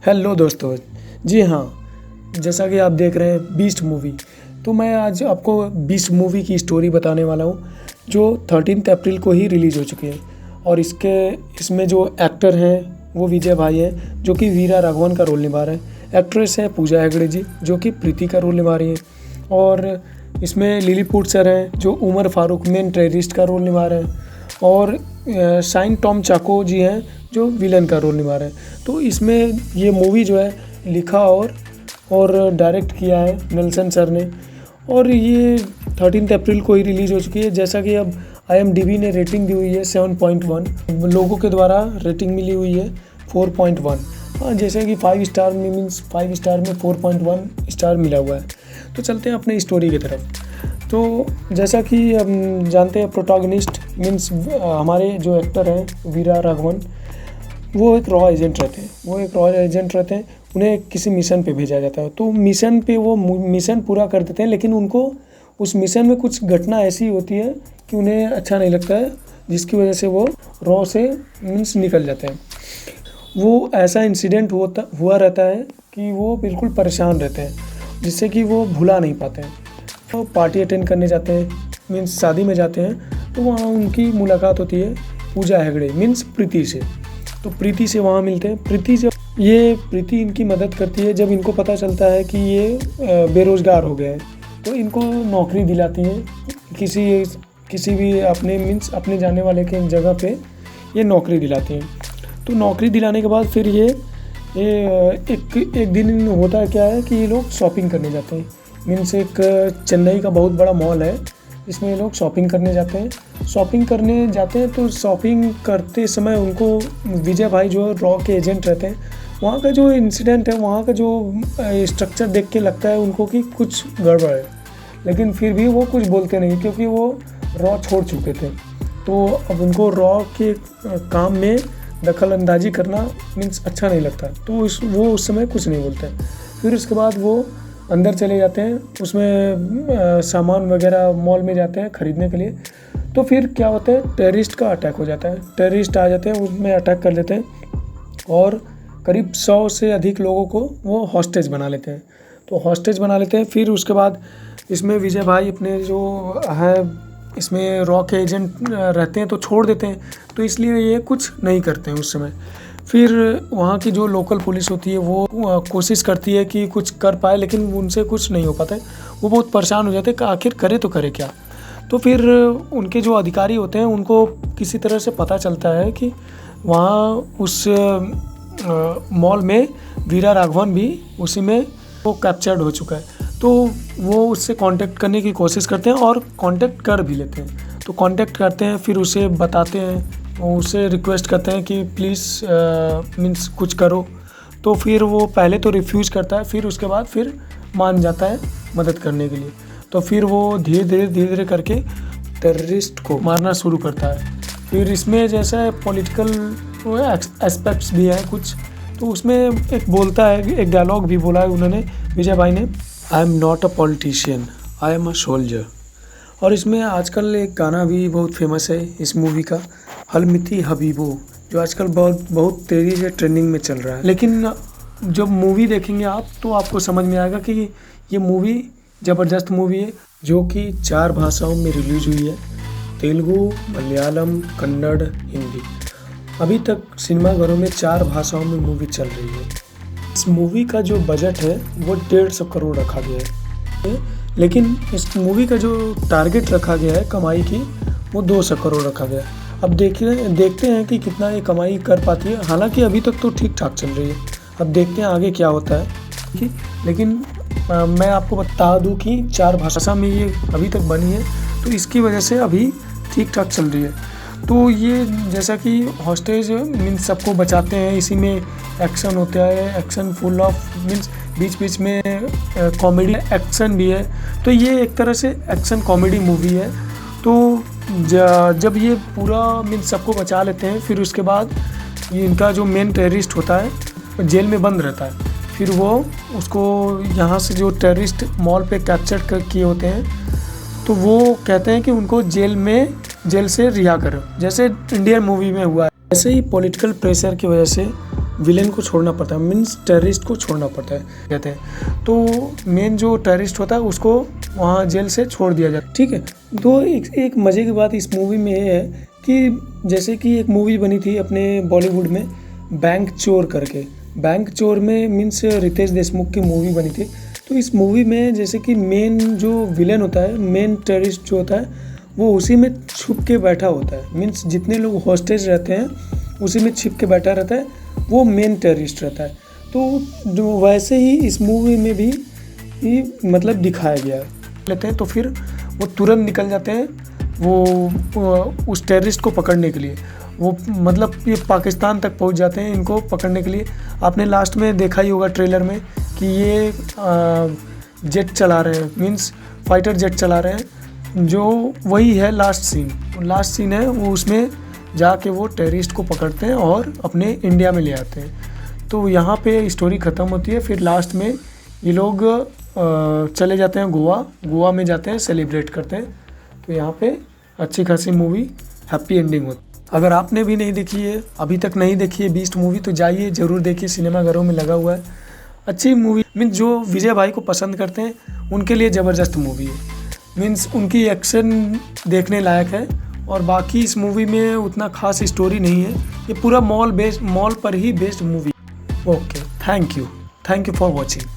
Hello दोस्तों। जी हाँ, जैसा कि आप देख रहे हैं बीस्ट मूवी। तो मैं आज आपको बीस्ट मूवी की स्टोरी बताने वाला हूँ जो 13 अप्रैल को ही रिलीज़ हो चुकी है। और इसमें जो एक्टर हैं वो विजय भाई हैं जो कि वीरा राघवन का रोल निभा रहे हैं। एक्ट्रेस है पूजा हेगड़े जी जो कि प्रीति का रोल निभा रही हैं। और इसमें लिलीपुट सर हैं जो उमर फारूक मेन टेररिस्ट का रोल निभा रहे हैं। और शाइन टॉम चाको जी हैं जो विलन का रोल निभा रहे हैं। तो इसमें ये मूवी जो है लिखा और डायरेक्ट किया है नेल्सन सर ने। और ये 13 अप्रैल को ही रिलीज़ हो चुकी है। जैसा कि अब IMDb ने रेटिंग दी हुई है 7.1, लोगों के द्वारा रेटिंग मिली हुई है 4.1। हाँ, जैसे कि 5 स्टार में 5 स्टार में 4.1 स्टार मिला हुआ है। तो चलते हैं अपने स्टोरी की तरफ। तो जैसा कि हम जानते हैं प्रोटैगनिस्ट हमारे जो एक्टर हैं वीरा राघवन, वो एक रॉ एजेंट रहते हैं। उन्हें किसी मिशन पे भेजा जाता है। तो मिशन पे वो मिशन पूरा कर देते हैं, लेकिन उनको उस मिशन में कुछ घटना ऐसी होती है कि उन्हें अच्छा नहीं लगता है, जिसकी वजह से वो रॉ से निकल जाते हैं। वो ऐसा इंसिडेंट हुआ रहता है कि वो बिल्कुल परेशान रहते हैं, जिससे कि वो भुला नहीं पाते हैं। तो पार्टी अटेंड करने जाते हैं, शादी में जाते हैं। तो वहाँ उनकी मुलाकात होती है पूजा हेगड़े प्रीति से। तो प्रीति से वहाँ मिलते हैं। प्रीति इनकी मदद करती है जब इनको पता चलता है कि ये बेरोज़गार हो गए हैं। तो इनको नौकरी दिलाती है किसी भी अपने जाने वाले के जगह पे ये नौकरी दिलाती हैं। तो नौकरी दिलाने के बाद फिर ये एक दिन होता है क्या है कि ये लोग शॉपिंग करने जाते हैं। एक चेन्नई का बहुत बड़ा मॉल है, इसमें ये लोग शॉपिंग करने जाते हैं। तो शॉपिंग करते समय उनको विजय भाई जो रॉ के एजेंट रहते हैं, वहाँ का जो इंसिडेंट है, वहाँ का जो स्ट्रक्चर देख के लगता है उनको कि कुछ गड़बड़ है। लेकिन फिर भी वो कुछ बोलते नहीं, क्योंकि वो रॉ छोड़ चुके थे। तो अब उनको रॉ के काम में दखल अंदाजी करना अच्छा नहीं लगता। तो वो उस समय कुछ नहीं बोलते। फिर उसके बाद वो अंदर चले जाते हैं, उसमें सामान वगैरह मॉल में जाते हैं ख़रीदने के लिए। तो फिर क्या होता है, टेररिस्ट का अटैक हो जाता है। टेररिस्ट आ जाते हैं, उसमें अटैक कर लेते हैं और करीब 100 से अधिक लोगों को वो हॉस्टेज बना लेते हैं। फिर उसके बाद इसमें विजय भाई अपने जो है इसमें रॉ के एजेंट रहते हैं तो छोड़ देते हैं। तो इसलिए ये कुछ नहीं करते हैं उस समय। फिर वहाँ की जो लोकल पुलिस होती है वो कोशिश करती है कि कुछ कर पाए, लेकिन उनसे कुछ नहीं हो पाता है। वो बहुत परेशान हो जाते हैं कि आखिर करे तो करे क्या। तो फिर उनके जो अधिकारी होते हैं उनको किसी तरह से पता चलता है कि वहाँ उस मॉल में वीरा राघवन भी उसी में वो कैप्चर्ड हो चुका है। तो वो उससे कांटेक्ट करने की कोशिश करते हैं और कांटेक्ट कर भी लेते हैं। तो कांटेक्ट करते हैं, फिर उसे बताते हैं, उसे रिक्वेस्ट करते हैं कि प्लीज़ कुछ करो। तो फिर वो पहले तो रिफ्यूज़ करता है, फिर उसके बाद फिर मान जाता है मदद करने के लिए। तो फिर वो धीरे धीरे करके टेररिस्ट को मारना शुरू करता है। फिर इसमें जैसा पॉलिटिकल एस्पेक्ट्स भी है कुछ। तो उसमें एक डायलॉग भी बोला है उन्होंने, विजय भाई ने, I am not a politician, I am a soldier. और इसमें आजकल एक गाना भी बहुत फेमस है इस मूवी का, हलमिती हबीबो, जो आजकल बहुत तेज़ी से ट्रेंडिंग में चल रहा है। लेकिन जब मूवी देखेंगे आप तो आपको समझ में आएगा कि ये मूवी ज़बरदस्त मूवी है, जो कि 4 भाषाओं में रिलीज़ हुई है, तेलुगु, मलयालम, कन्नड़, हिंदी। अभी तक सिनेमाघरों में 4 भाषाओं में मूवी चल रही है। इस मूवी का जो बजट है वो 150 करोड़ रखा गया है, लेकिन इस मूवी का जो टारगेट रखा गया है कमाई की, वो 200 करोड़ रखा गया है। अब देखते हैं कि कितना ये कमाई कर पाती है। हालांकि अभी तक तो ठीक ठाक चल रही है, अब देखते हैं आगे क्या होता है। लेकिन मैं आपको बता दूं कि 4 भाषा में ये अभी तक बनी है, तो इसकी वजह से अभी ठीक ठाक चल रही है। तो ये जैसा कि हॉस्टेज सबको बचाते हैं, इसी में एक्शन होता है, एक्शन फुल ऑफ बीच में कॉमेडी एक्शन भी है। तो ये एक तरह से एक्शन कॉमेडी मूवी है। तो जब ये पूरा सबको बचा लेते हैं, फिर उसके बाद ये इनका जो मेन टेररिस्ट होता है जेल में बंद रहता है। फिर वो उसको यहाँ से जो टेररिस्ट मॉल पे कैप्चर किए होते हैं, तो वो कहते हैं कि उनको जेल से रिहा करो, जैसे इंडियन मूवी में हुआ है। ऐसे ही पॉलिटिकल प्रेशर की वजह से विलेन को छोड़ना पड़ता है, मीन्स टेररिस्ट को छोड़ना पड़ता है कहते हैं। तो मेन जो टेररिस्ट होता है उसको वहाँ जेल से छोड़ दिया जाता है, ठीक है। तो एक मज़े की बात इस मूवी में ये है कि जैसे कि एक मूवी बनी थी अपने बॉलीवुड में बैंक चोर करके, बैंक चोर में मीन्स रितेश देशमुख की मूवी बनी थी। तो इस मूवी में जैसे कि मेन जो विलेन होता है, मेन टेररिस्ट जो होता है वो उसी में छुप के बैठा होता है, मीन्स जितने लोग हॉस्टेज रहते हैं उसी में छिप के बैठा रहता है, वो मेन टेररिस्ट रहता है। तो जो वैसे ही इस मूवी में भी मतलब दिखाया गया लेते हैं। तो फिर वो तुरंत निकल जाते हैं वो उस टेररिस्ट को पकड़ने के लिए, वो मतलब ये पाकिस्तान तक पहुंच जाते हैं इनको पकड़ने के लिए। आपने लास्ट में देखा ही होगा ट्रेलर में कि ये जेट चला रहे हैं, मीन्स फाइटर जेट चला रहे हैं, जो वही है लास्ट सीन है वो, उसमें जाके वो टेररिस्ट को पकड़ते हैं और अपने इंडिया में ले आते हैं। तो यहाँ पे स्टोरी ख़त्म होती है। फिर लास्ट में ये लोग चले जाते हैं गोवा में जाते हैं, सेलिब्रेट करते हैं। तो यहाँ पे अच्छी खासी मूवी हैप्पी एंडिंग होती है। अगर आपने भी नहीं देखी है, अभी तक नहीं देखी है बीस्ट मूवी, तो जाइए ज़रूर देखिए, सिनेमाघरों में लगा हुआ है। अच्छी मूवी, मीन्स जो विजय भाई को पसंद करते हैं उनके लिए ज़बरदस्त मूवी है, मीन्स उनकी एक्शन देखने लायक है। और बाकी इस मूवी में उतना खास स्टोरी नहीं है, ये पूरा मॉल पर ही based movie. Okay, thank you for watching.